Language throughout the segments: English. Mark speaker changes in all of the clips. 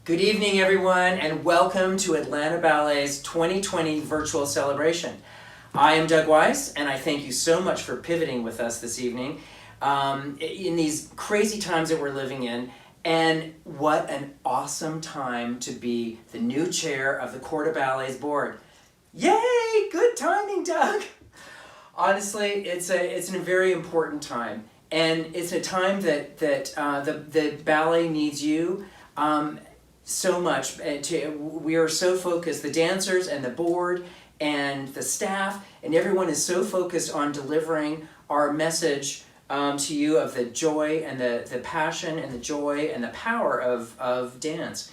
Speaker 1: Good evening, everyone, and welcome to Atlanta Ballet's 2020 virtual celebration. I am Doug Weiss, and I thank you so much for pivoting with us this evening in these crazy times that we're living in. And what an awesome time to be the new chair of the Corps de Ballet's board. Yay! Good timing, Doug! Honestly, it's a very important time, and it's a time that the ballet needs you so much. We are so focused, the dancers and the board and the staff, and everyone is so focused on delivering our message to you of the joy and the passion and the joy and the power of dance.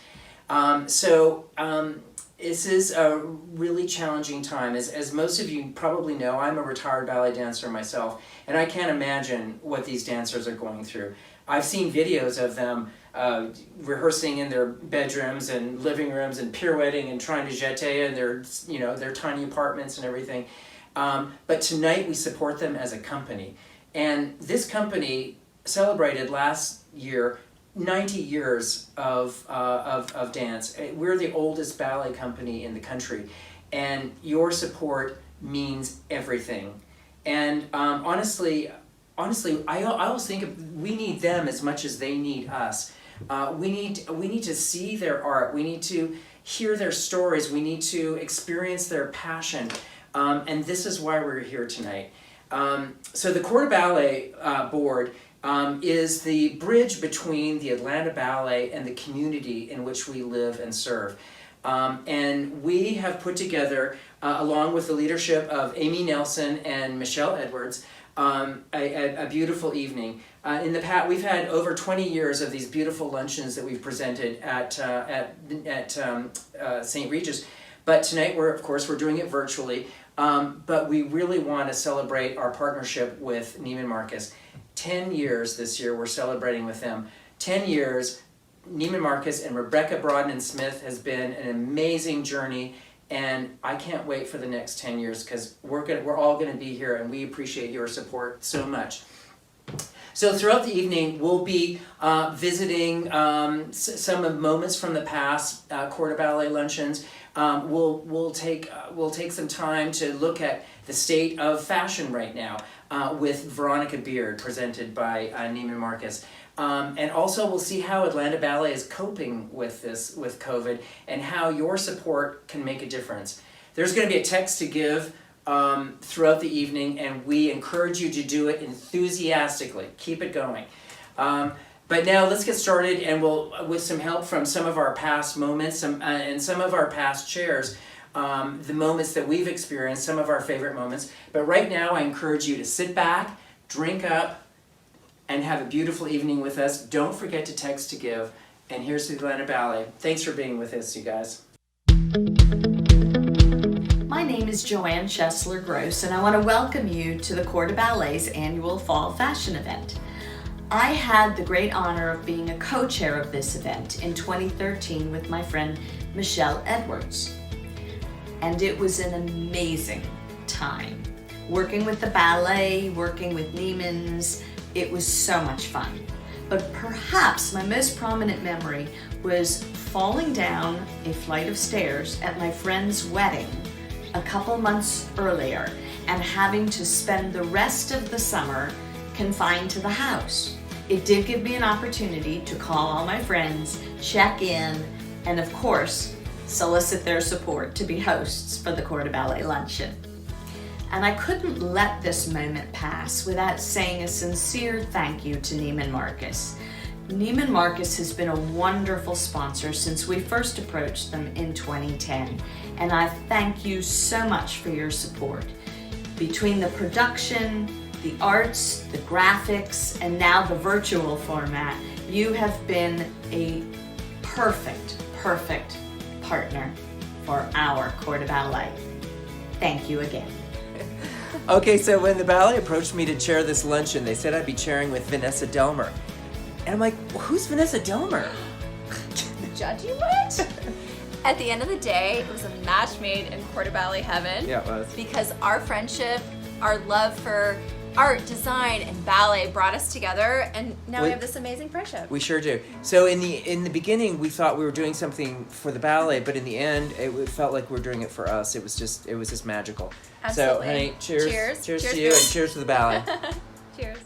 Speaker 1: This is a really challenging time. As most of you probably know, I'm a retired ballet dancer myself, and I can't imagine what these dancers are going through. I've seen videos of them rehearsing in their bedrooms and living rooms and pirouetting and trying to jeter in their tiny apartments and everything. But tonight we support them as a company. And this company celebrated last year 90 years of dance. We're the oldest ballet company in the country, and your support means everything. And honestly, I always think we need them as much as they need us. We need to see their art. We need to hear their stories. We need to experience their passion. And this is why we're here tonight. So the Corps de Ballet board is the bridge between the Atlanta Ballet and the community in which we live and serve. And we have put together, along with the leadership of Amy Nelson and Michelle Edwards, a beautiful evening. In the past, we've had over 20 years of these beautiful luncheons that we've presented at St. Regis. But tonight, we're doing it virtually. But we really want to celebrate our partnership with Neiman Marcus. 10 years this year, we're celebrating with them. 10 years, Neiman Marcus and Rebecca Broadman-Smith has been an amazing journey, and I can't wait for the next 10 years because we're all going to be here, and we appreciate your support so much. So throughout the evening, we'll be visiting some of moments from the past Corps de Ballet luncheons. We'll take some time to look at the state of fashion right now with Veronica Beard, presented by Neiman Marcus. And also we'll see how Atlanta Ballet is coping with COVID, and how your support can make a difference. There's going to be a text to give throughout the evening, and we encourage you to do it enthusiastically. Keep it going. But now let's get started, and with some help from some of our past moments and some of our past chairs, the moments that we've experienced, some of our favorite moments. But right now I encourage you to sit back, drink up, and have a beautiful evening with us. Don't forget to text to give. And here's the Atlanta Ballet. Thanks for being with us, you guys.
Speaker 2: My name is Joanne Chesler-Gross, and I want to welcome you to the Corps de Ballet's annual Fall Fashion event. I had the great honor of being a co-chair of this event in 2013 with my friend Michelle Edwards. And it was an amazing time. Working with the ballet, working with Neiman's, it was so much fun. But perhaps my most prominent memory was falling down a flight of stairs at my friend's wedding a couple months earlier and having to spend the rest of the summer confined to the house. It did give me an opportunity to call all my friends, check in, and of course, solicit their support to be hosts for the Corps de Ballet luncheon. And I couldn't let this moment pass without saying a sincere thank you to Neiman Marcus. Neiman Marcus has been a wonderful sponsor since we first approached them in 2010, and I thank you so much for your support. Between the production, the arts, the graphics, and now the virtual format, you have been a perfect partner for our Corps de Ballet. Thank you again.
Speaker 1: Okay, so when the ballet approached me to chair this luncheon, they said I'd be chairing with Vanessa Delmer. And I'm like, well, who's Vanessa Delmer?
Speaker 3: Judgy what? At the end of the day, it was a match made in Corps de Ballet heaven.
Speaker 1: Yeah, it was.
Speaker 3: Because our friendship, our love for art, design, and ballet brought us together, and now we have this amazing friendship.
Speaker 1: We sure do. So in the beginning, we thought we were doing something for the ballet, but in the end, it felt like we were doing it for us. It was just magical.
Speaker 3: Absolutely.
Speaker 1: So, honey, cheers.
Speaker 3: Cheers
Speaker 1: to you, and cheers to the ballet.
Speaker 3: Cheers.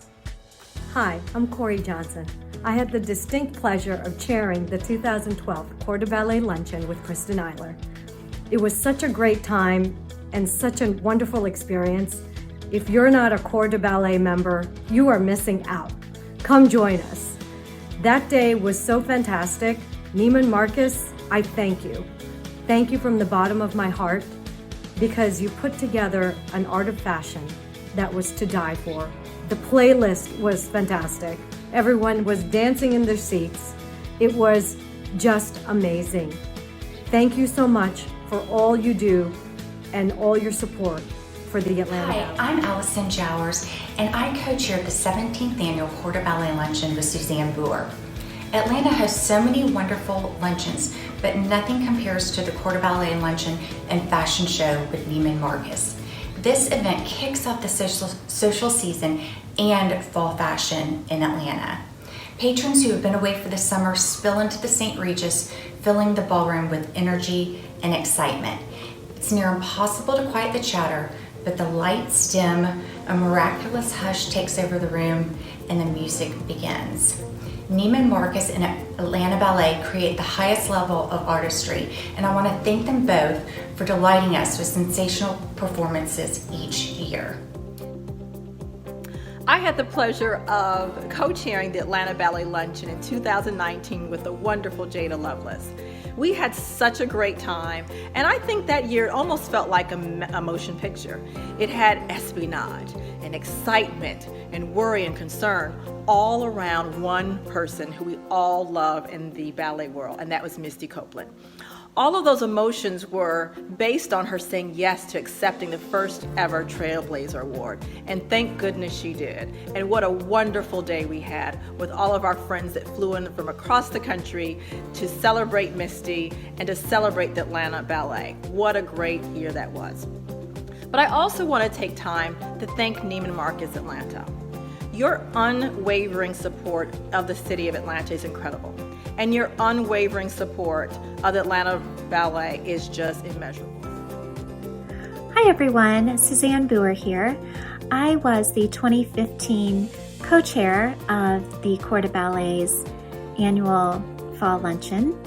Speaker 4: Hi, I'm Corey Johnson. I had the distinct pleasure of chairing the 2012 Corps de Ballet Luncheon with Kristen Eiler. It was such a great time and such a wonderful experience. If you're not a Corps de Ballet member, you are missing out. Come join us. That day was so fantastic. Neiman Marcus, I thank you. Thank you from the bottom of my heart because you put together an art of fashion that was to die for. The playlist was fantastic. Everyone was dancing in their seats. It was just amazing. Thank you so much for all you do and all your support for the Atlanta
Speaker 5: Hi,
Speaker 4: Ballet.
Speaker 5: I'm Allison Jowers, and I co-chaired the 17th annual Corps de Ballet Luncheon with Suzanne Boer. Atlanta hosts so many wonderful luncheons, but nothing compares to the Corps de Ballet Luncheon and Fashion Show with Neiman Marcus. This event kicks off the social season and fall fashion in Atlanta. Patrons who have been away for the summer spill into the St. Regis, filling the ballroom with energy and excitement. It's near impossible to quiet the chatter, but the lights dim, a miraculous hush takes over the room, and the music begins. Neiman Marcus and Atlanta Ballet create the highest level of artistry, and I want to thank them both for delighting us with sensational performances each year.
Speaker 6: I had the pleasure of co-chairing the Atlanta Ballet Luncheon in 2019 with the wonderful Jada Lovelace. We had such a great time, and I think that year almost felt like a motion picture. It had espionage and excitement and worry and concern all around one person who we all love in the ballet world, and that was Misty Copeland. All of those emotions were based on her saying yes to accepting the first ever Trailblazer Award, and thank goodness she did. And what a wonderful day we had with all of our friends that flew in from across the country to celebrate Misty and to celebrate the Atlanta Ballet. What a great year that was. But I also want to take time to thank Neiman Marcus Atlanta. Your unwavering support of the city of Atlanta is incredible, and your unwavering support of the Atlanta Ballet is just immeasurable.
Speaker 7: Hi everyone, Suzanne Boer here. I was the 2015 co-chair of the Corps de Ballet's annual fall luncheon,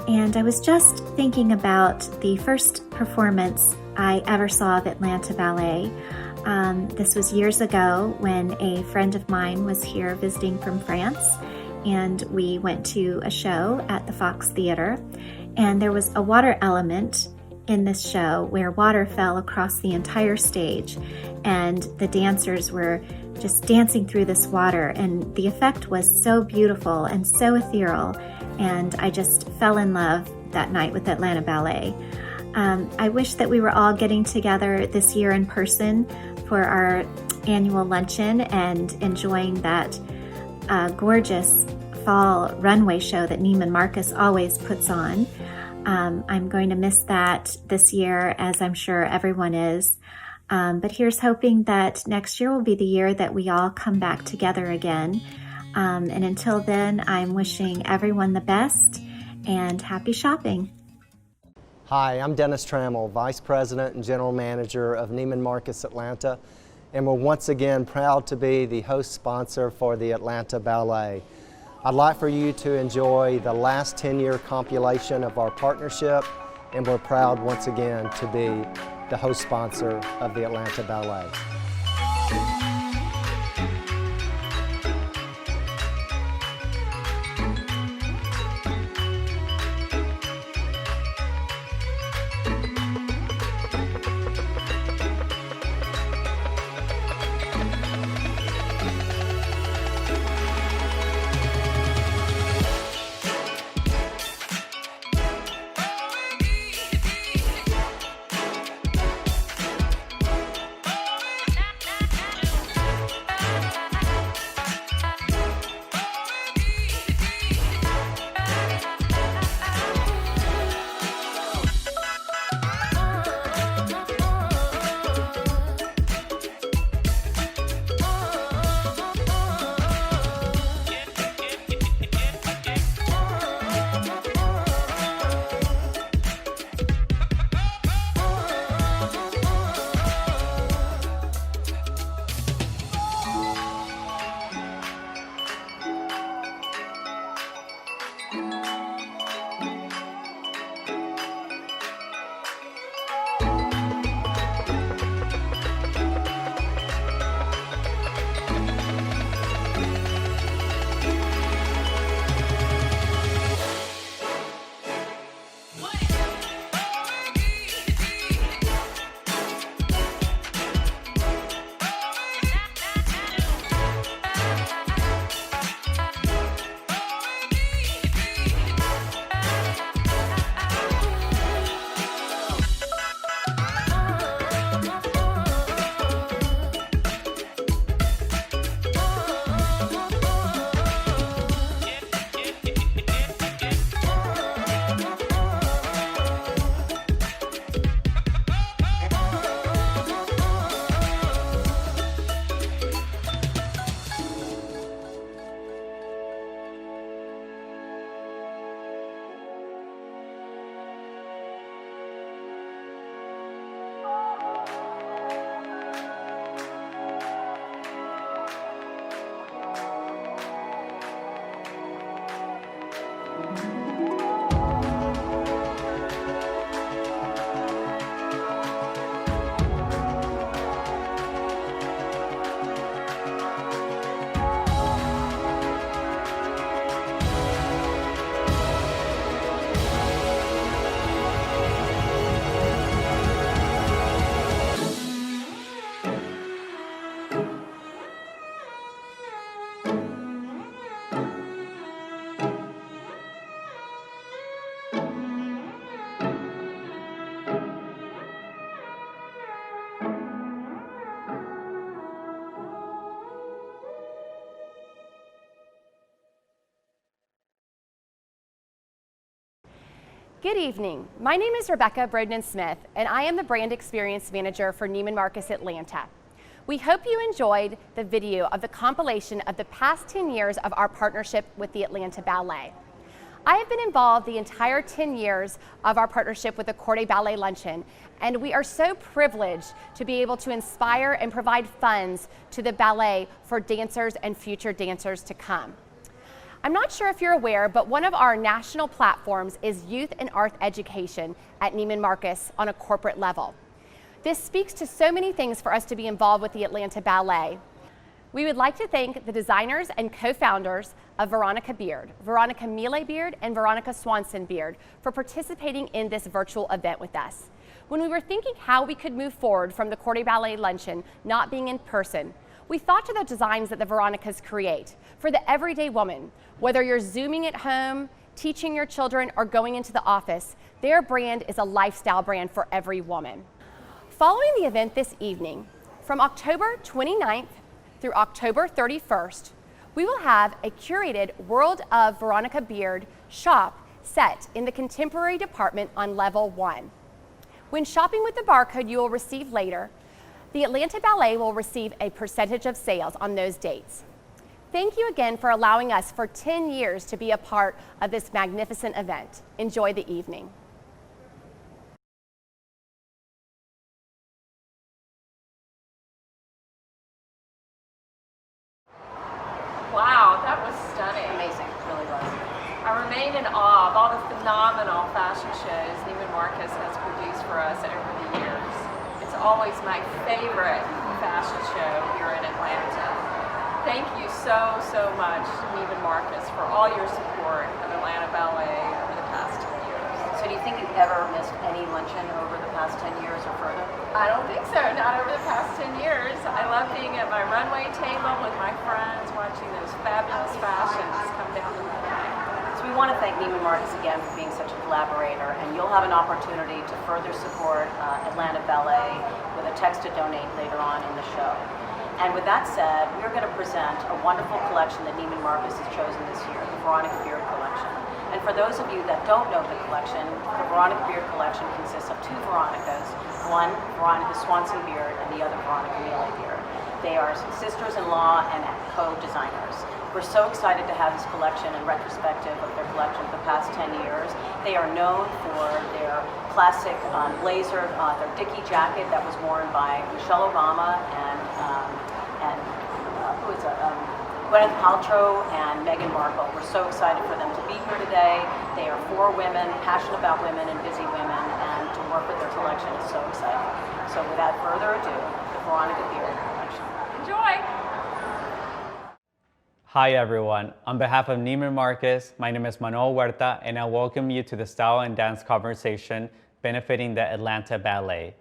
Speaker 7: and I was just thinking about the first performance I ever saw of Atlanta Ballet. This was years ago when a friend of mine was here visiting from France, and we went to a show at the Fox Theater, and there was a water element in this show where water fell across the entire stage, and the dancers were just dancing through this water, and the effect was so beautiful and so ethereal, and I just fell in love that night with Atlanta Ballet. I wish that we were all getting together this year in person for our annual luncheon and enjoying that gorgeous fall runway show that Neiman Marcus always puts on. I'm going to miss that this year, as I'm sure everyone is. But here's hoping that next year will be the year that we all come back together again. And until then, I'm wishing everyone the best and happy shopping.
Speaker 8: Hi, I'm Dennis Trammell, Vice President and General Manager of Neiman Marcus Atlanta, and we're once again proud to be the host sponsor for the Atlanta Ballet. I'd like for you to enjoy the last 10-year compilation of our partnership, and we're proud once again to be the host sponsor of the Atlanta Ballet.
Speaker 9: Good evening. My name is Rebecca Brodnan-Smith, and I am the Brand Experience Manager for Neiman Marcus Atlanta. We hope you enjoyed the video of the compilation of the past 10 years of our partnership with the Atlanta Ballet. I have been involved the entire 10 years of our partnership with the Corte Ballet Luncheon, and we are so privileged to be able to inspire and provide funds to the ballet for dancers and future dancers to come. I'm not sure if you're aware, but one of our national platforms is youth and art education at Neiman Marcus on a corporate level. This speaks to so many things for us to be involved with the Atlanta Ballet. We would like to thank the designers and co-founders of Veronica Beard, Veronica Miele Beard and Veronica Swanson Beard, for participating in this virtual event with us. When we were thinking how we could move forward from the Corte Ballet Luncheon not being in person, we thought to the designs that the Veronicas create for the everyday woman. Whether you're Zooming at home, teaching your children, or going into the office, their brand is a lifestyle brand for every woman. Following the event this evening, from October 29th through October 31st, we will have a curated World of Veronica Beard shop set in the Contemporary Department on Level 1. When shopping with the barcode you will receive later, the Atlanta Ballet will receive a percentage of sales on those dates. Thank you again for allowing us for 10 years to be a part of this magnificent event. Enjoy the evening.
Speaker 10: Wow, that was stunning. Amazing, it really was. I remain in awe of all the phenomenal fashion shows Neiman Marcus has produced for us over the years. It's always my favorite fashion show here in Atlanta. Thank you so much, Neiman Marcus, for all your support of Atlanta Ballet over the past 10 years.
Speaker 11: So do you think you've ever missed any luncheon over the past 10 years or further?
Speaker 10: I don't think so, not over the past 10 years. I love being at my runway table with my friends, watching those fabulous fashions come down the runway.
Speaker 11: So we want to thank Neiman Marcus again for being such a collaborator, and you'll have an opportunity to further support Atlanta Ballet with a text to donate later on in the show. And with that said, we're going to present a wonderful collection that Neiman Marcus has chosen this year, the Veronica Beard collection. And for those of you that don't know the collection, the Veronica Beard collection consists of two Veronicas, one Veronica Swanson Beard and the other Veronica Miele Beard. They are sisters-in-law and co-designers. We're so excited to have this collection in retrospective of their collection for the past 10 years. They are known for their classic blazer, their Dickie jacket that was worn by Michelle Obama and who is it? Gwyneth Paltrow and Meghan Markle. We're so excited for them to be here today. They are for women, passionate about women and busy women, and to work with their collection is so exciting. So without further ado, the Veronica Beard collection.
Speaker 10: Enjoy!
Speaker 12: Hi everyone. On behalf of Neiman Marcus, my name is Manuel Huerta, and I welcome you to the Style and Dance Conversation benefiting the Atlanta Ballet.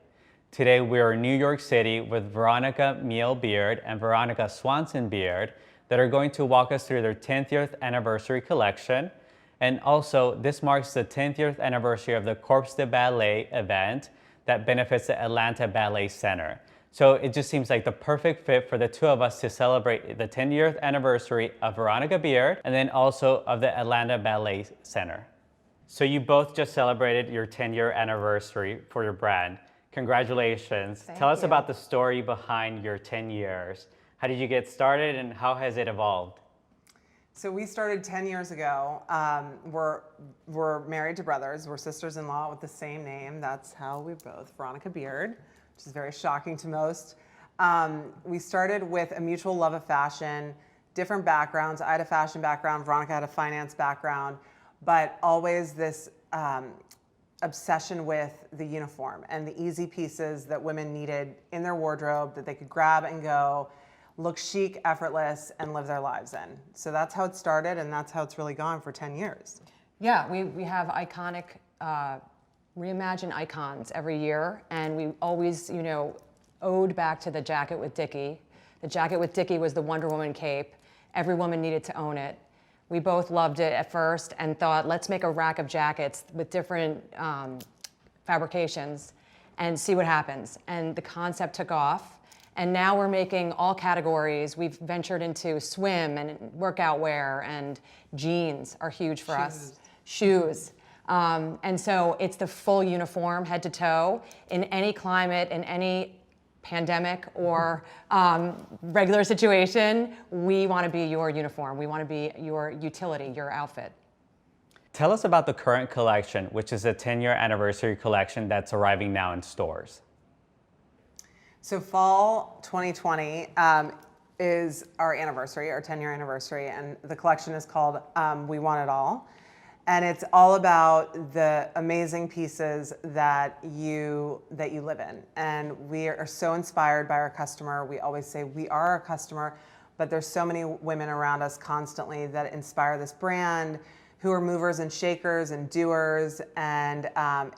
Speaker 12: Today we are in New York City with Veronica Miele Beard and Veronica Swanson Beard that are going to walk us through their 10th anniversary collection. And also, this marks the 10th anniversary of the Corps de Ballet event that benefits the Atlanta Ballet Center. So it just seems like the perfect fit for the two of us to celebrate the 10th anniversary of Veronica Beard and then also of the Atlanta Ballet Center. So you both just celebrated your 10-year anniversary for your brand. Congratulations. Tell us about the story behind your 10 years. How did you get started and how has it evolved?
Speaker 13: So we started 10 years ago. We're married to brothers. We're sisters-in-law with the same name. That's how we both, Veronica Beard, which is very shocking to most. We started with a mutual love of fashion, different backgrounds. I had a fashion background, Veronica had a finance background, but always this obsession with the uniform and the easy pieces that women needed in their wardrobe that they could grab and go, look chic, effortless, and live their lives in. So that's how it started, and that's how it's really gone for 10 years.
Speaker 14: Yeah, we have iconic, reimagine icons every year, and we always, ode back to the jacket with Dickie. The jacket with Dickie was the Wonder Woman cape. Every woman needed to own it. We both loved it at first and thought, let's make a rack of jackets with different fabrications and see what happens. And the concept took off. And now we're making all categories. We've ventured into swim and workout wear, and jeans are huge for us. Shoes. And so it's the full uniform, head to toe, in any climate, in any pandemic or regular situation. We want to be your uniform. We want to be your utility, your outfit.
Speaker 12: Tell us about the current collection, which is a 10-year anniversary collection that's arriving now in stores.
Speaker 13: So fall 2020 is our anniversary, our 10-year anniversary, and the collection is called We Want It All. And it's all about the amazing pieces that you live in. And we are so inspired by our customer. We always say we are our customer, but there's so many women around us constantly that inspire this brand, who are movers and shakers and doers. And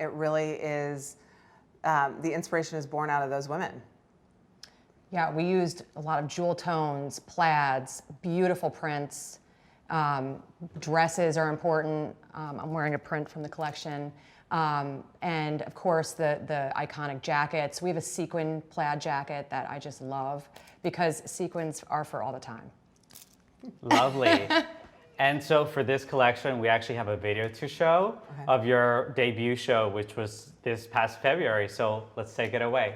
Speaker 13: it really is, the inspiration is born out of those women.
Speaker 14: Yeah, we used a lot of jewel tones, plaids, beautiful prints. Dresses are important. I'm wearing a print from the collection. And of course, the iconic jackets. We have a sequin plaid jacket that I just love because sequins are for all the time.
Speaker 12: Lovely. And so for this collection, we actually have a video to show of your debut show, which was this past February. So let's take it away.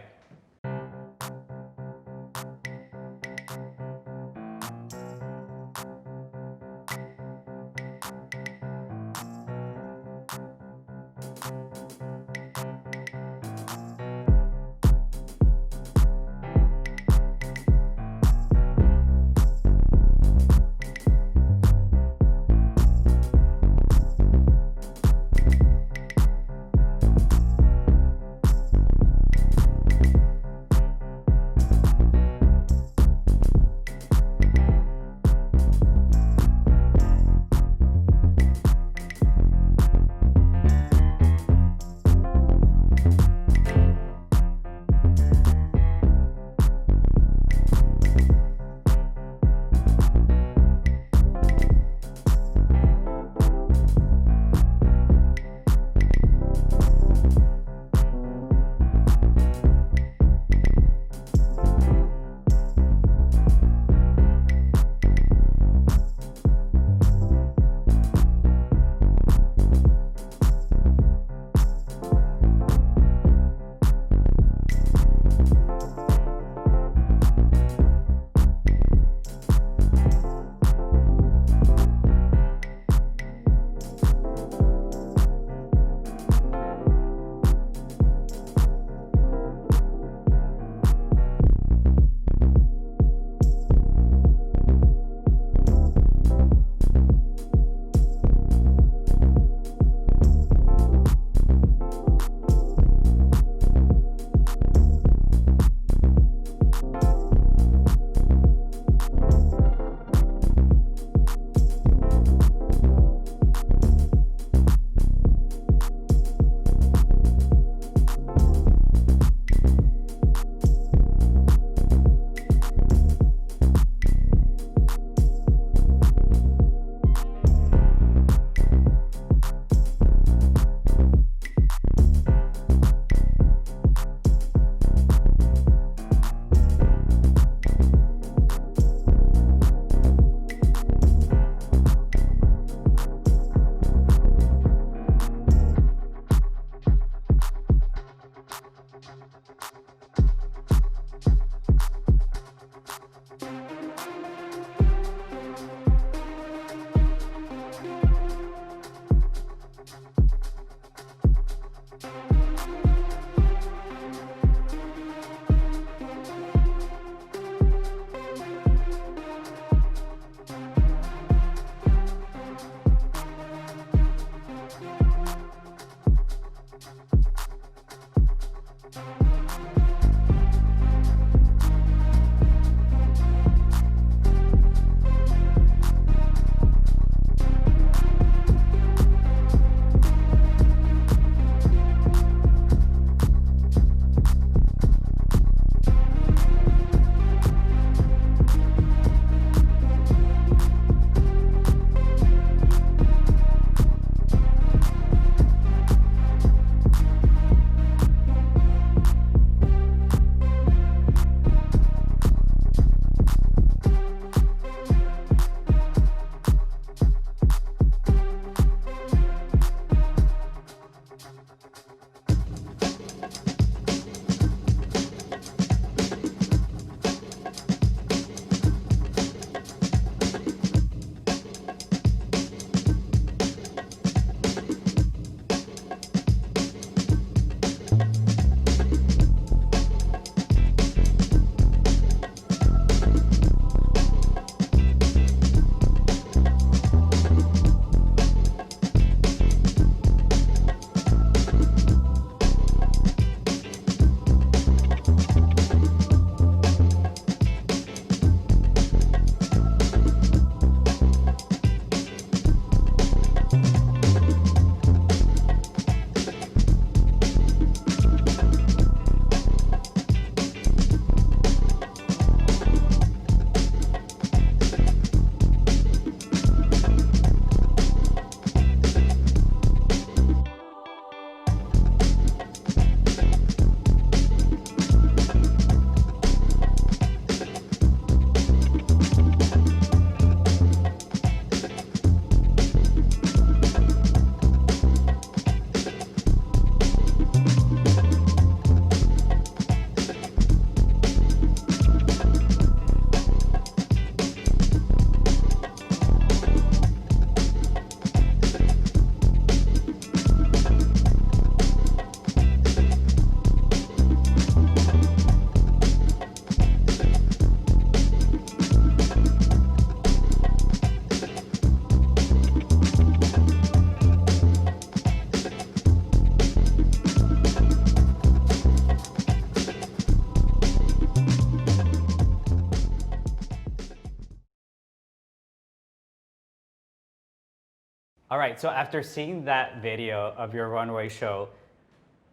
Speaker 12: All right, so after seeing that video of your runway show,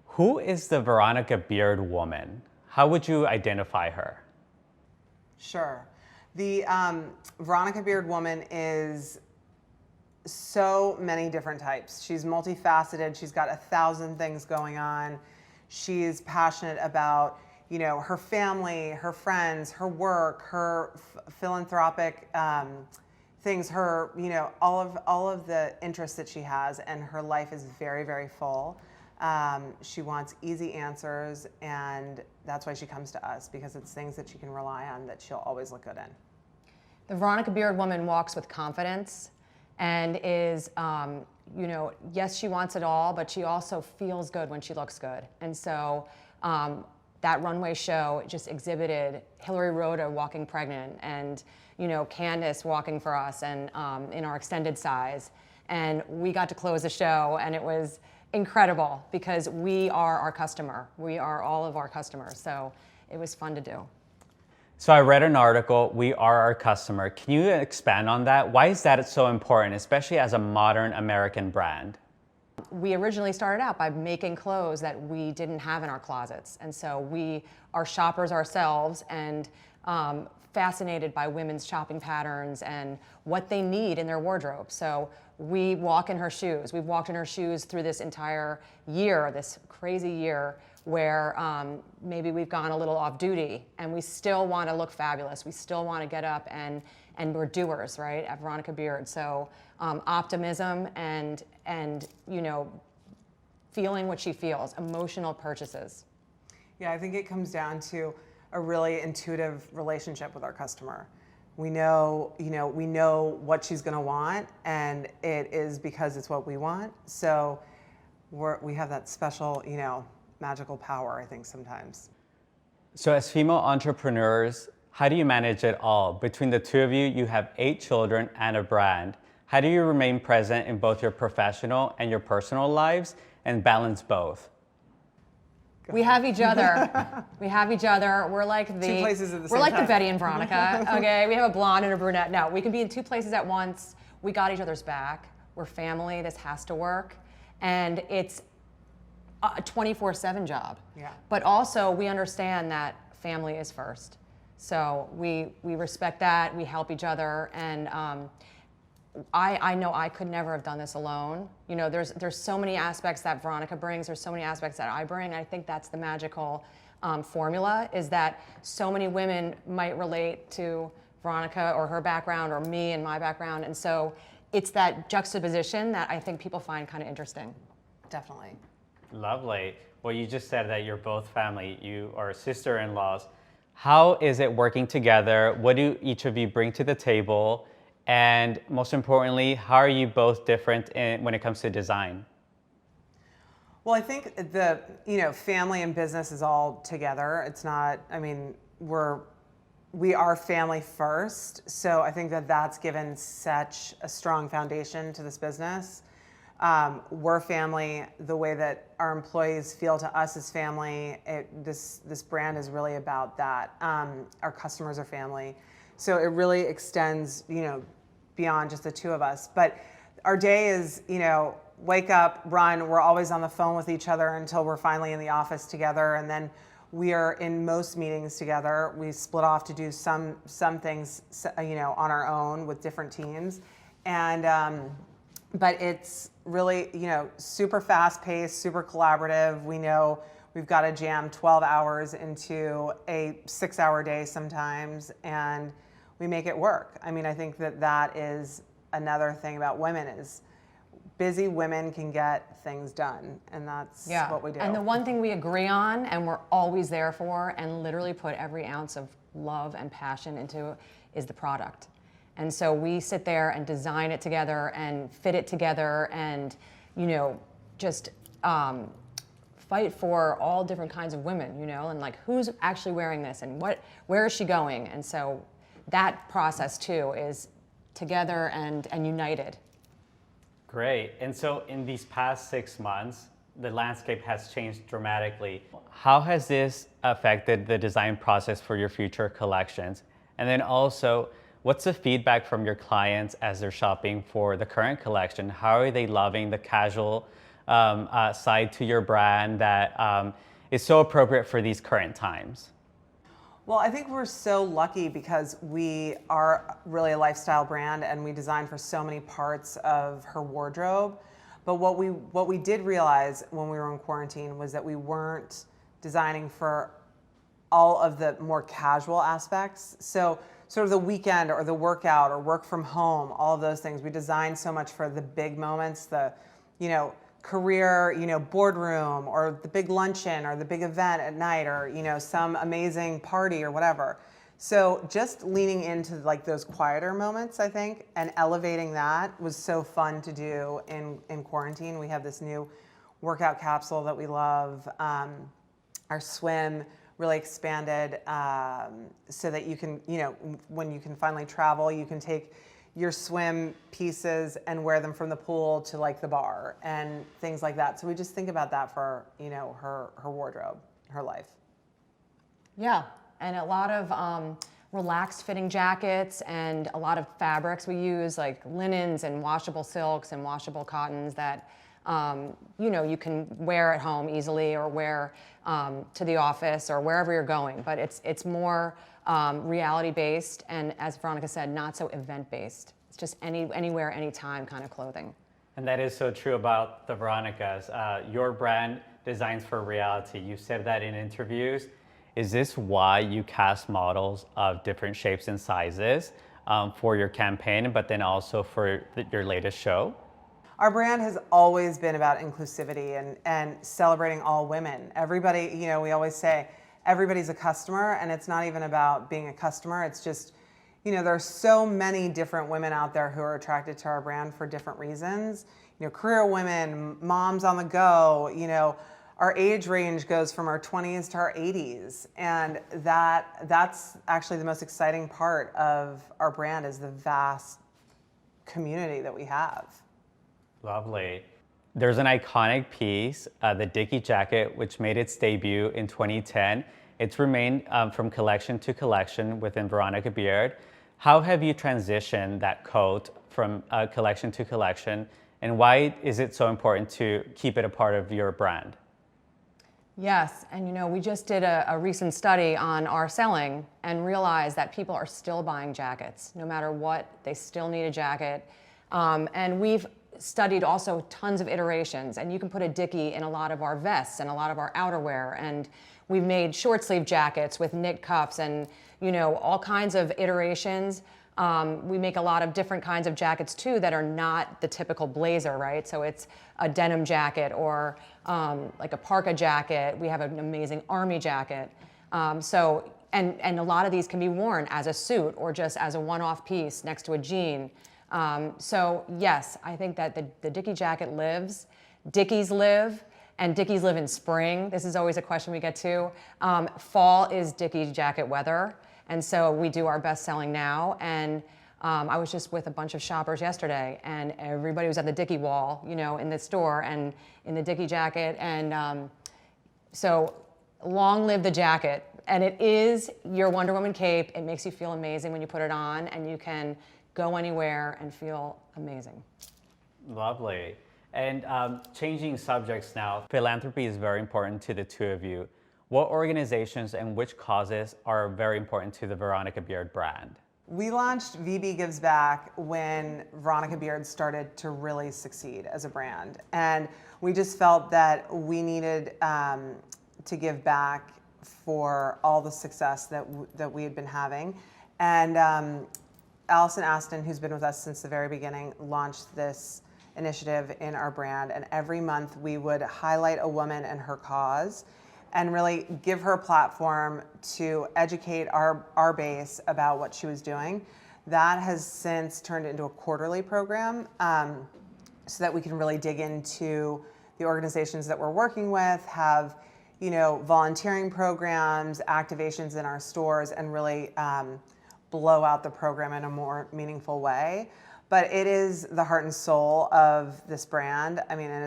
Speaker 12: who is the Veronica Beard woman? How would you identify her?
Speaker 13: Sure. The Veronica Beard woman is so many different types. She's multifaceted. She's got 1,000 things going on. She's passionate about, you know, her family, her friends, her work, her philanthropic things, her, you know, all of the interests that she has, and her life is very, very full. She wants easy answers, and that's why she comes to us, because it's things that she can rely on that she'll always look good in.
Speaker 14: The Veronica Beard woman walks with confidence and is, you know, yes, she wants it all, but she also feels good when she looks good. And so that runway show just exhibited Hillary Rhoda walking pregnant, and, you know, Candace walking for us, and in our extended size. And we got to close the show, and it was incredible because we are our customer. We are all of our customers. So it was fun to do.
Speaker 12: So I read an article, "We are our customer." Can you expand on that? Why is that so important, especially as a modern American brand?
Speaker 14: We originally started out by making clothes that we didn't have in our closets. And so we are shoppers ourselves, and fascinated by women's shopping patterns and what they need in their wardrobe. So we walk in her shoes. We've walked in her shoes through this entire year, this crazy year, where maybe we've gone a little off duty, and we still want to look fabulous. We still want to get up, and we're doers, right, at Veronica Beard. So optimism and you know, feeling what she feels, emotional purchases.
Speaker 13: Yeah, I think it comes down to a really intuitive relationship with our customer. We know, you know, we know what she's going to want, and it is because it's what we want. So we have that special, you know, magical power, I think, sometimes.
Speaker 12: So as female entrepreneurs, how do you manage it all? Between the two of you, you have 8 children and a brand. How do you remain present in both your professional and your personal lives and balance both?
Speaker 14: We have each other. We have each other. We're like the
Speaker 13: 2 places at the same
Speaker 14: we're like
Speaker 13: time.
Speaker 14: the Betty and Veronica. Okay, we have a blonde and a brunette. No, we can be in 2 places at once. We got each other's back. We're family. This has to work, and it's a 24/7 job.
Speaker 13: Yeah.
Speaker 14: But also we understand that family is first. So we respect that. We help each other, and I know I could never have done this alone. You know, there's so many aspects that Veronica brings. There's so many aspects that I bring. I think that's the magical formula, is that so many women might relate to Veronica or her background, or me and my background. And so it's that juxtaposition that I think people find kind of interesting.
Speaker 13: Definitely.
Speaker 12: Lovely. Well, you just said that you're both family. You are sister-in-laws. How is it working together? What do each of you bring to the table? And most importantly, how are you both different when it comes to design?
Speaker 13: Well, I think the, you know, family and business is all together. It's not, I mean, we are family first. So I think that that's given such a strong foundation to this business. We're family the way that our employees feel to us as family. This brand is really about that. Our customers are family. So it really extends, you know, beyond just the 2 of us. But our day is, you know, wake up, run. We're always on the phone with each other until we're finally in the office together. And then we are in most meetings together. We split off to do some things, you know, on our own with different teams. And, but it's really, you know, super fast paced, super collaborative. We know we've got to jam 12 hours into a 6-hour day sometimes, and we make it work. I mean, I think that is another thing about women, is busy women can get things done, and that's what we do.
Speaker 14: And the one thing we agree on, and we're always there for, and literally put every ounce of love and passion into, is the product. And so we sit there and design it together and fit it together, and, you know, just fight for all different kinds of women, you know, and like, who's actually wearing this, and where is she going? And so that process too is together and united.
Speaker 12: Great. And so in these past 6 months, the landscape has changed dramatically. How has this affected the design process for your future collections? And then also, What's the feedback from your clients as they're shopping for the current collection? How are they loving the casual side to your brand that is so appropriate for these current times?
Speaker 13: Well, I think we're so lucky because we are really a lifestyle brand and we design for so many parts of her wardrobe. But what we did realize when we were in quarantine was that we weren't designing for all of the more casual aspects. So sort of the weekend or the workout or work from home, all of those things. We designed so much for the big moments, the, career, boardroom or the big luncheon or the big event at night or, some amazing party or whatever. So just leaning into like those quieter moments, I think, and elevating that was so fun to do in quarantine. We have this new workout capsule that we love. Our swim really expanded so that you can, when you can finally travel, you can take your swim pieces and wear them from the pool to like the bar and things like that. So we just think about that for, her wardrobe, her life.
Speaker 14: Yeah, and a lot of relaxed fitting jackets and a lot of fabrics we use, like linens and washable silks and washable cottons that you can wear at home easily or wear to the office or wherever you're going. But it's more reality based and, as Veronica said, not so event based. It's just anywhere, anytime kind of clothing.
Speaker 12: And that is so true about the Veronicas. Your brand designs for reality. You said that in interviews. Is this why you cast models of different shapes and sizes for your campaign, but then also for your latest show?
Speaker 13: Our brand has always been about inclusivity and celebrating all women. Everybody, we always say everybody's a customer, and it's not even about being a customer. It's just, there are so many different women out there who are attracted to our brand for different reasons. Career women, moms on the go, our age range goes from our 20s to our 80s. And that's actually the most exciting part of our brand is the vast community that we have.
Speaker 12: Lovely. There's an iconic piece, the Dickie jacket, which made its debut in 2010. It's remained from collection to collection within Veronica Beard. How have you transitioned that coat from collection to collection, and why is it so important to keep it a part of your brand?
Speaker 14: Yes, and we just did a recent study on our selling and realized that people are still buying jackets. No matter what, they still need a jacket. And we've studied also tons of iterations, and you can put a Dickie in a lot of our vests and a lot of our outerwear, and we've made short sleeve jackets with knit cuffs and all kinds of iterations. We make a lot of different kinds of jackets too that are not the typical blazer, right? So it's a denim jacket or like a parka jacket. We have an amazing army jacket. And a lot of these can be worn as a suit or just as a one-off piece next to a jean. So yes, I think that the Dickie jacket lives, Dickies live, and Dickies live in spring. This is always a question we get to. Fall is Dickie jacket weather, and so we do our best selling now. And I was just with a bunch of shoppers yesterday, and everybody was at the Dickie wall, in the store and in the Dickie jacket. And so long live the jacket. And it is your Wonder Woman cape. It makes you feel amazing when you put it on, and you can go anywhere and feel amazing.
Speaker 12: Lovely. And changing subjects now, philanthropy is very important to the two of you. What organizations and which causes are very important to the Veronica Beard brand?
Speaker 13: We launched VB Gives Back when Veronica Beard started to really succeed as a brand. And we just felt that we needed to give back for all the success that we had been having. And Allison Aston, who's been with us since the very beginning, launched this initiative in our brand. And every month we would highlight a woman and her cause and really give her a platform to educate our base about what she was doing. That has since turned into a quarterly program so that we can really dig into the organizations that we're working with, have volunteering programs, activations in our stores, and really blow out the program in a more meaningful way. But it is the heart and soul of this brand. I mean, and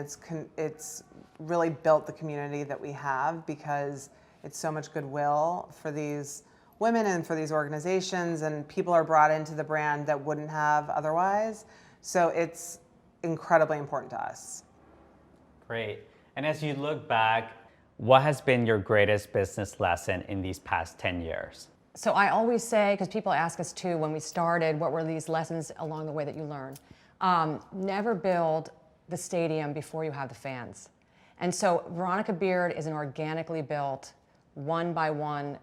Speaker 13: it's really built the community that we have because it's so much goodwill for these women and for these organizations, and people are brought into the brand that wouldn't have otherwise. So it's incredibly important to us.
Speaker 12: Great. And as you look back, what has been your greatest business lesson in these past 10 years?
Speaker 14: So I always say, because people ask us too when we started, what were these lessons along the way that you learned? Never build the stadium before you have the fans. And so Veronica Beard is an organically built, one by one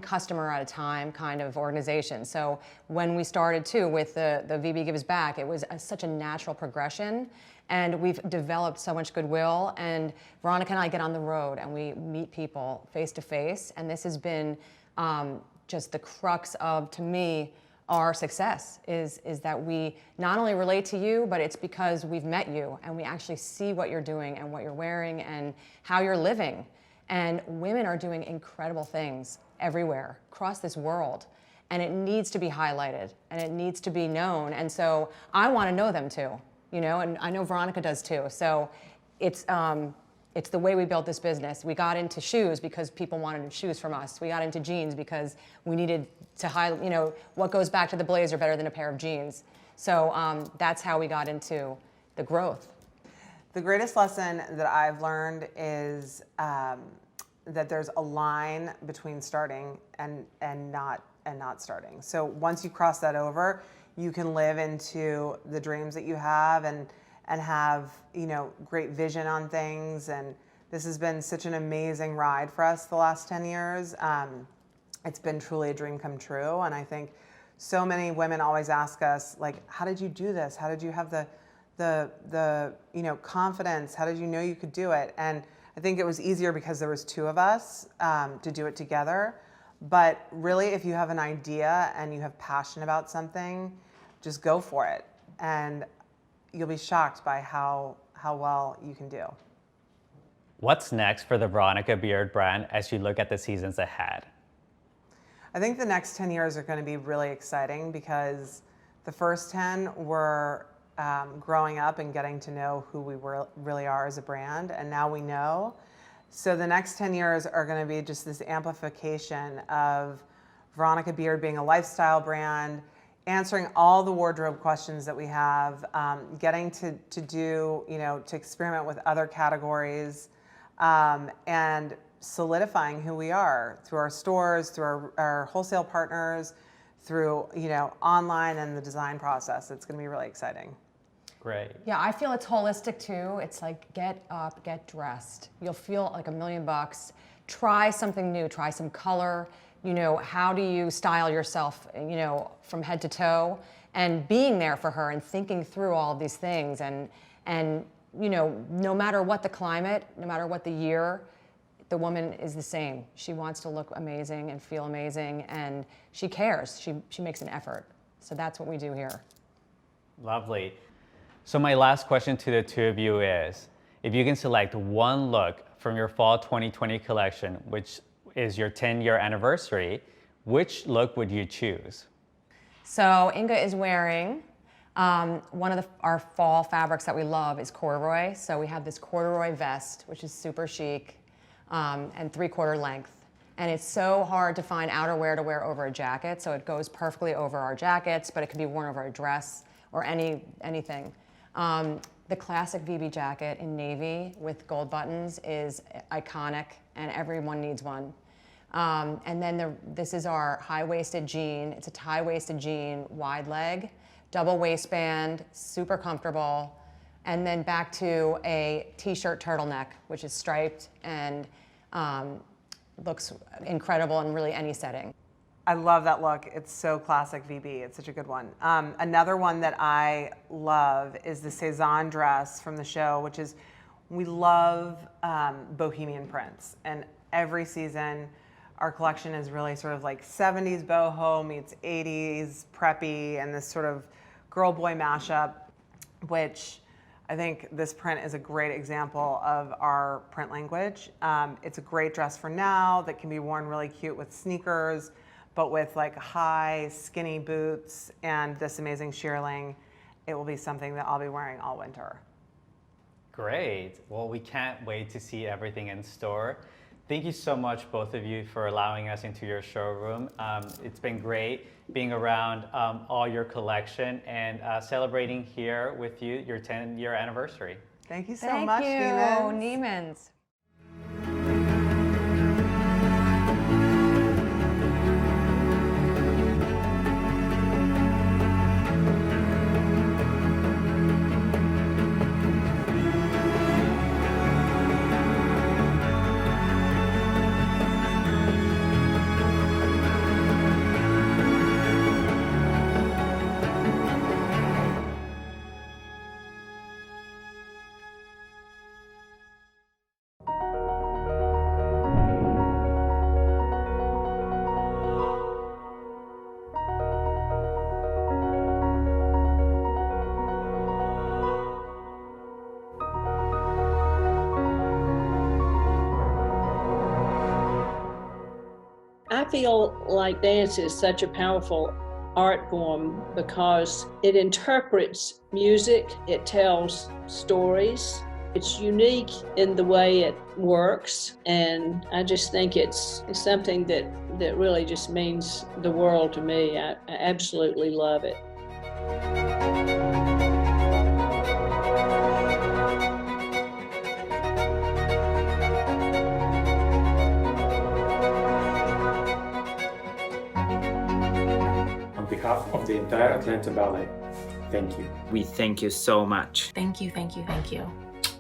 Speaker 14: customer at a time kind of organization. So when we started too with the VB Gives Back, it was such a natural progression, and we've developed so much goodwill, and Veronica and I get on the road and we meet people face to face, and this has been just the crux of, to me, our success is that we not only relate to you, but it's because we've met you and we actually see what you're doing and what you're wearing and how you're living. And women are doing incredible things everywhere across this world, and it needs to be highlighted and it needs to be known. And so I want to know them too, you know, and I know Veronica does too. So it's the way we built this business. We got into shoes because people wanted shoes from us. We got into jeans because we needed to highlight, you know, what goes back to the blazer better than a pair of jeans. So that's how we got into the growth.
Speaker 13: The greatest lesson that I've learned is that there's a line between starting and not starting. So once you cross that over, you can live into the dreams that you have and have, you know, great vision on things. And this has been such an amazing ride for us the last 10 years. It's been truly a dream come true. And I think so many women always ask us, like, how did you do this? How did you have the you know, confidence? How did you know you could do it? And I think it was easier because there was two of us to do it together. But really, if you have an idea and you have passion about something, just go for it. And you'll be shocked by how well you can do.
Speaker 12: What's next for the Veronica Beard brand as you look at the seasons ahead?
Speaker 13: I think the next 10 years are going to be really exciting because the first 10 were growing up and getting to know who we really are as a brand, and now we know. So the next 10 years are going to be just this amplification of Veronica Beard being a lifestyle brand, answering all the wardrobe questions that we have, getting to do, you know, to experiment with other categories, and solidifying who we are through our stores, through our wholesale partners, through, you know, online and the design process. It's going to be really exciting.
Speaker 12: Great.
Speaker 14: Yeah, I feel it's holistic too. It's like get up, get dressed. You'll feel like $1 million. Try something new, try some color. You know, how do you style yourself, you know, from head to toe, and being there for her and thinking through all of these things. And you know, no matter what the climate, no matter what the year, the woman is the same. She wants to look amazing and feel amazing, and she cares. She makes an effort. So that's what we do here.
Speaker 12: Lovely. So my last question to the two of you is, if you can select one look from your fall 2020 collection, which is your 10-year anniversary, which look would you choose?
Speaker 14: So Inga is wearing one of our fall fabrics that we love is corduroy. So we have this corduroy vest, which is super chic, and 3/4 length. And it's so hard to find outerwear to wear over a jacket, so it goes perfectly over our jackets, but it can be worn over a dress or anything. The classic VB jacket in navy with gold buttons is iconic, and everyone needs one. And then this is our high-waisted jean. It's a tie-waisted jean, wide leg, double waistband, super comfortable. And then back to a t-shirt turtleneck, which is striped and looks incredible in really any setting.
Speaker 13: I love that look. It's so classic VB. It's such a good one. Another one that I love is the Cezanne dress from the show, which is, we love bohemian prints. And every season, our collection is really sort of like 70s boho meets 80s preppy, and this sort of girl-boy mashup, which I think this print is a great example of our print language. It's a great dress for now that can be worn really cute with sneakers, but with like high, skinny boots and this amazing shearling, it will be something that I'll be wearing all winter.
Speaker 12: Great. Well, we can't wait to see everything in store. Thank you so much, both of you, for allowing us into your showroom. It's been great being around all your collection and celebrating here with you your 10-year anniversary.
Speaker 13: Thank you so much, Neiman's.
Speaker 14: Neiman's.
Speaker 15: I feel like dance is such a powerful art form because it interprets music, it tells stories, it's unique in the way it works, and I just think it's something that really just means the world to me. I absolutely love it.
Speaker 16: On behalf of the entire Atlanta Ballet, thank you.
Speaker 17: We thank you so much.
Speaker 18: Thank you, thank you, thank you.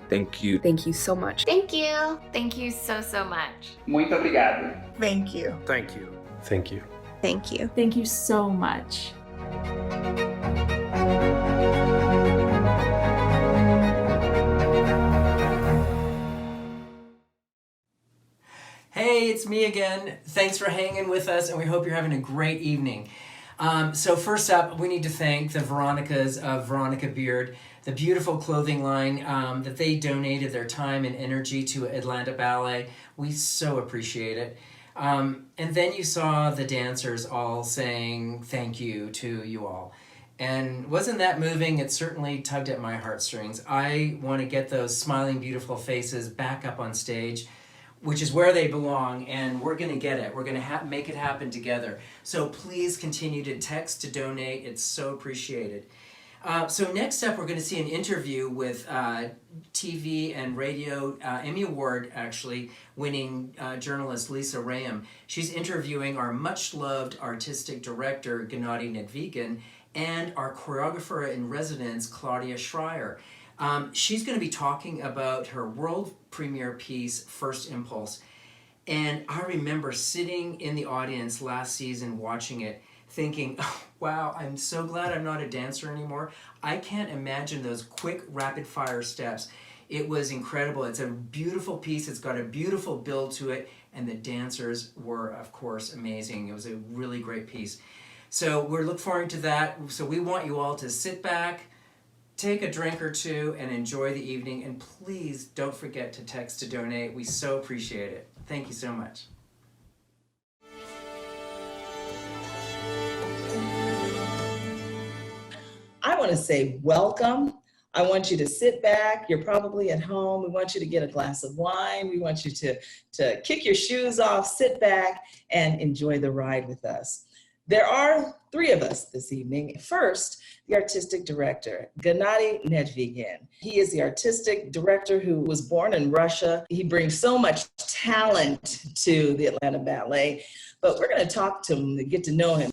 Speaker 17: Thank you.
Speaker 18: Thank you so much.
Speaker 3: Thank you. Thank you so, so much.
Speaker 19: Muito obrigado.
Speaker 18: Thank you.
Speaker 16: Thank you. Thank you.
Speaker 18: Thank you. Thank you so much.
Speaker 1: Hey, it's me again. Thanks for hanging with us, and we hope you're having a great evening. So first up, we need to thank the Veronicas of Veronica Beard, the beautiful clothing line that they donated their time and energy to Atlanta Ballet. We so appreciate it. And then you saw the dancers all saying thank you to you all. And wasn't that moving? It certainly tugged at my heartstrings. I want to get those smiling, beautiful faces back up on stage, which is where they belong, and we're going to get it. We're going to make it happen together. So please continue to text to donate. It's so appreciated. So next up, we're going to see an interview with TV and radio Emmy Award, actually, winning journalist Lisa Rayam. She's interviewing our much-loved artistic director, Gennady Nedvigin, and our choreographer in residence, Claudia Schreier. She's going to be talking about her world premiere piece, First Impulse. And I remember sitting in the audience last season watching it, thinking, oh, wow, I'm so glad I'm not a dancer anymore. I can't imagine those quick, rapid-fire steps. It was incredible. It's a beautiful piece. It's got a beautiful build to it, and the dancers were, of course, amazing. It was a really great piece. So we're looking forward to that. So we want you all to sit back, take a drink or two, and enjoy the evening. And please don't forget to text to donate. We so appreciate it. Thank you so much.
Speaker 20: I want to say welcome. I want you to sit back. You're probably at home. We want you to get a glass of wine. We want you to kick your shoes off, sit back, and enjoy the ride with us. There are three of us this evening. First, the artistic director, Gennady Nedvigin. He is the artistic director who was born in Russia. He brings so much talent to the Atlanta Ballet, but we're going to talk to him to get to know him.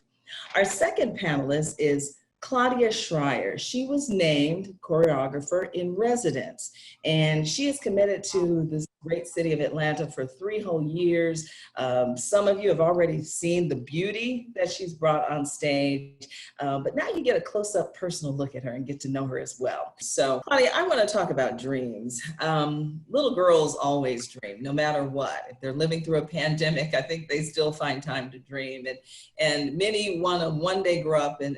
Speaker 20: Our second panelist is Claudia Schreier. She was named choreographer in residence, and she is committed to this great city of Atlanta for 3 whole years. Some of you have already seen the beauty that she's brought on stage, but now you get a close-up personal look at her and get to know her as well. So, Claudia, I want to talk about dreams. Little girls always dream, no matter what. If they're living through a pandemic, I think they still find time to dream, and many want to one day grow up and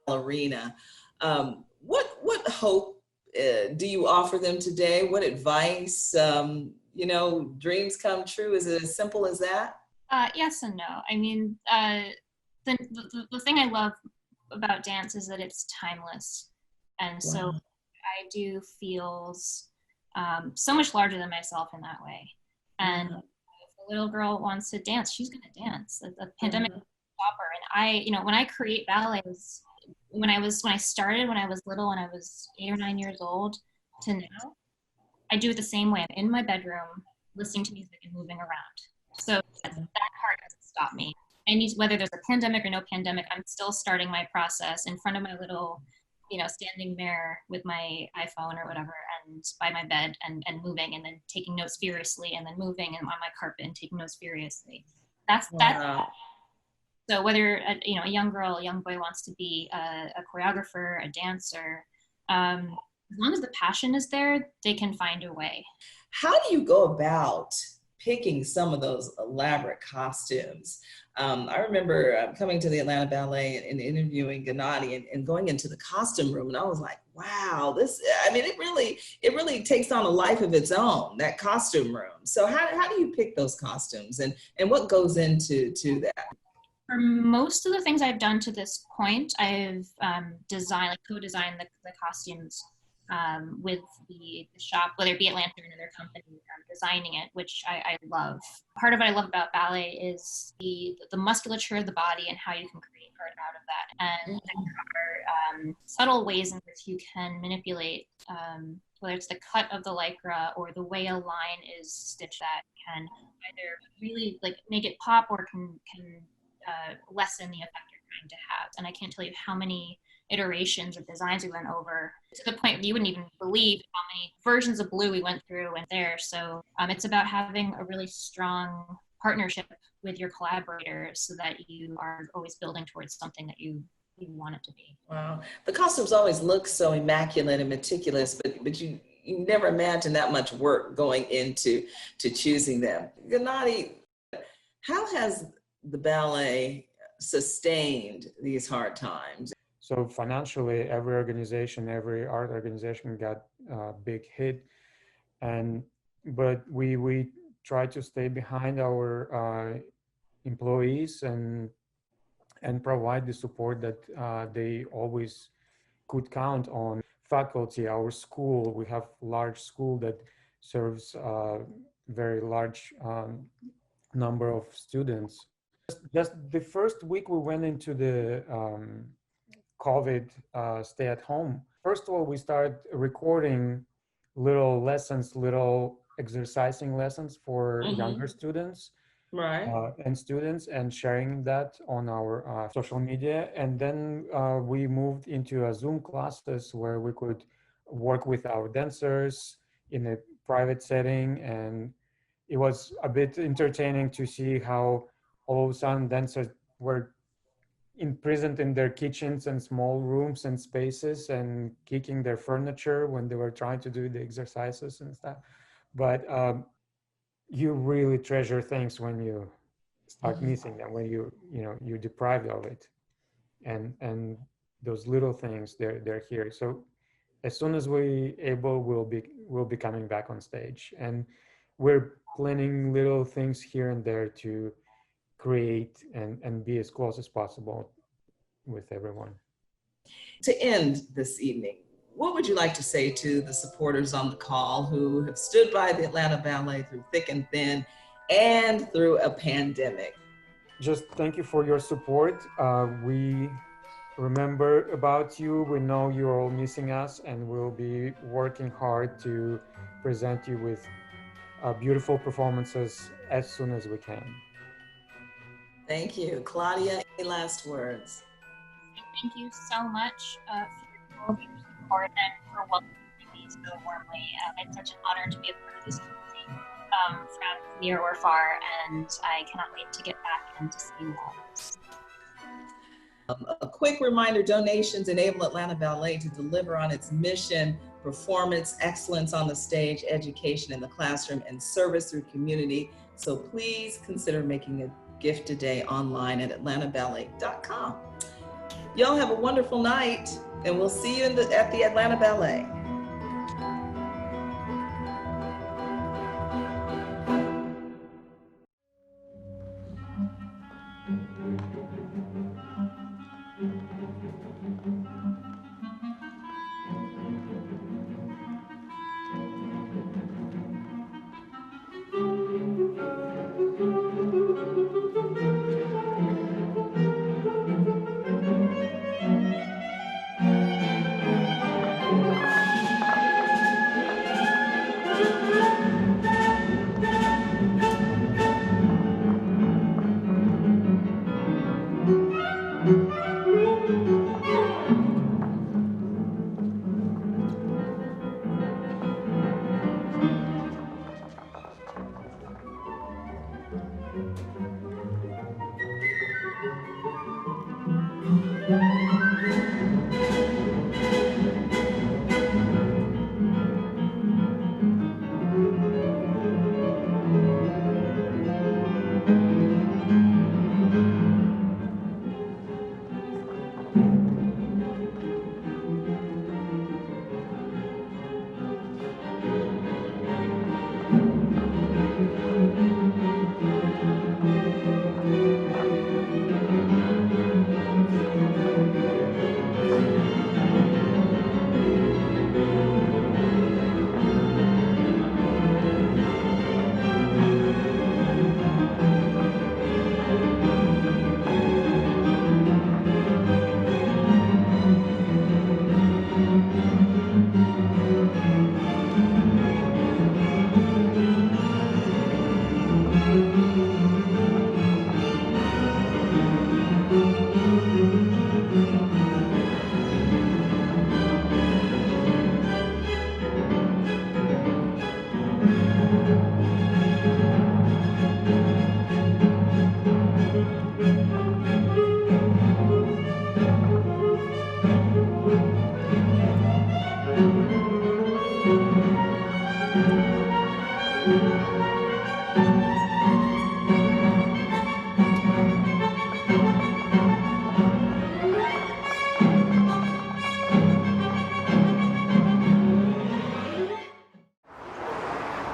Speaker 20: ballerina. What hope do you offer them today? What advice? Dreams come true. Is it as simple as that?
Speaker 21: Yes and no. I mean, the thing I love about dance is that it's timeless, and so I do feel so much larger than myself in that way. And little girl wants to dance, she's going to dance. The pandemic didn't stop her. And when I create ballets, when I started when I was little, when I was 8 or 9 years old to now, I do it the same way. I'm in my bedroom listening to music and moving around. So that part doesn't stop me. And whether there's a pandemic or no pandemic, I'm still starting my process in front of my little, standing mirror with my iPhone or whatever, and by my bed and moving, and then taking notes furiously, and then moving and on my carpet and taking notes furiously. That's so whether a young girl, a young boy wants to be a choreographer, a dancer, as long as the passion is there, they can find a way.
Speaker 20: How do you go about picking some of those elaborate costumes? I remember coming to the Atlanta Ballet and interviewing Gennady and going into the costume room, and I was like, wow, it really takes on a life of its own, that costume room. So how do you pick those costumes, and what goes into that?
Speaker 21: For most of the things I've done to this point, I've co-designed the costumes with the shop, whether it be Atlanta or another company, designing it, which I love. Part of what I love about ballet is the musculature of the body and how you can create art out of that. And there are subtle ways in which you can manipulate, whether it's the cut of the lycra or the way a line is stitched, that can either really make it pop or can lessen the effect you're trying to have. And I can't tell you how many iterations of designs we went over, to the point you wouldn't even believe how many versions of blue we went through and there. So it's about having a really strong partnership with your collaborators so that you are always building towards something that you want it to be.
Speaker 20: Wow. The costumes always look so immaculate and meticulous, but you never imagine that much work going into choosing them. Gennady, how has the ballet sustained these hard times?
Speaker 16: So financially, every art organization got a big hit, but we try to stay behind our employees and provide the support that they always could count on. Faculty, our school, we have large school that serves a very large number of students. Just the first week we went into the COVID stay at home. First of all, we started recording little lessons, little exercising lessons for younger students, and students, and sharing that on our social media. And then we moved into a Zoom classes where we could work with our dancers in a private setting. And it was a bit entertaining to see how all of a sudden dancers were imprisoned in their kitchens and small rooms and spaces and kicking their furniture when they were trying to do the exercises and stuff. But you really treasure things when you start missing them, when you're deprived of it, and those little things, they're here. So as soon as we able, we'll be coming back on stage, and we're planning little things here and there to create and be as close as possible with everyone.
Speaker 20: To end this evening, what would you like to say to the supporters on the call who have stood by the Atlanta Ballet through thick and thin and through a pandemic?
Speaker 16: Just thank you for your support. We remember about you. We know you're all missing us, and we'll be working hard to present you with beautiful performances as soon as we can.
Speaker 20: Thank you. Claudia, any last words?
Speaker 21: Thank you so much for your support and for welcoming me so warmly. It's such an honor to be a part of this community from near or far, and I cannot wait to get back and to see you all.
Speaker 20: A quick reminder, donations enable Atlanta Ballet to deliver on its mission: performance, excellence on the stage, education in the classroom, and service through community. So please consider making a gift today online at atlantaballet.com. Y'all have a wonderful night, and we'll see you at the Atlanta Ballet.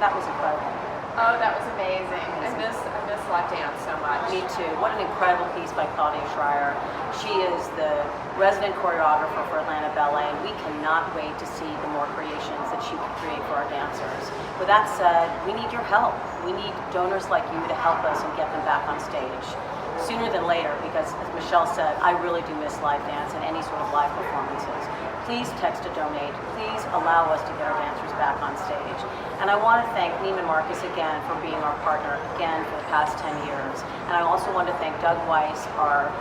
Speaker 11: That was incredible.
Speaker 10: Oh, that was amazing. I miss lap dance so much.
Speaker 11: Me too. What an incredible piece by Claudia Schreier. She is the resident choreographer for Atlanta Ballet, and we cannot wait to see the more creations that she can create for our dancers. With that said, we need your help. We need donors like you to help us and get them back on stage sooner than later, because as Michelle said, I really do miss live dance and any sort of live performances. Please text to donate. Please allow us to get our dancers back on stage. And I want to thank Neiman Marcus again for being our partner again for the past 10 years. And I also want to thank Doug Weiss, our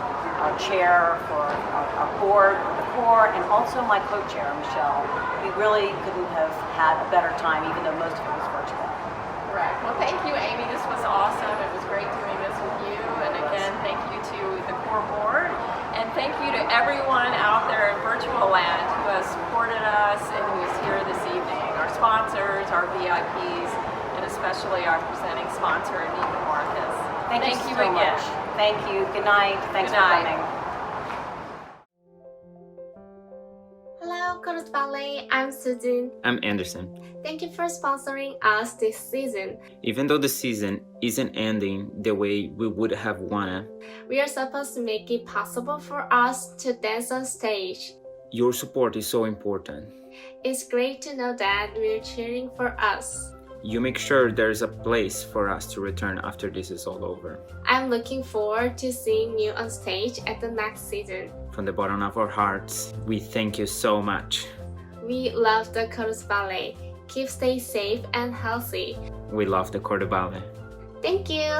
Speaker 11: chair, for our board, the core, and also my co-chair, Michelle. We really couldn't have had a better time, even though most of it was virtual.
Speaker 10: Correct. Well, thank you, Amy. This was awesome. It was great doing this with you. And again, thank you to the core board. And thank you to everyone out there in virtual land who has supported us and who is here this evening. Our sponsors, our VIPs, and especially our presenting sponsor, Neiman Marcus.
Speaker 11: Thank you so
Speaker 10: again.
Speaker 11: much. Thank you. Good night. Thanks
Speaker 10: Good night.
Speaker 11: for coming.
Speaker 19: Hello, Chorus Ballet. I'm Susan.
Speaker 18: I'm Anderson.
Speaker 19: Thank you for sponsoring us this season.
Speaker 18: Even though the season isn't ending the way we would have wanted,
Speaker 19: We are supposed to make it possible for us to dance on stage.
Speaker 18: your support is so important.
Speaker 19: It's great to know that you're cheering for us.
Speaker 18: You make sure there's a place for us to return after this is all over.
Speaker 19: I'm looking forward to seeing you on stage at the next season.
Speaker 18: From the bottom of our hearts, we thank you so much.
Speaker 19: We love the Chorus Ballet. Keep stay safe and healthy.
Speaker 18: We love the Corps de Ballet.
Speaker 19: Thank you.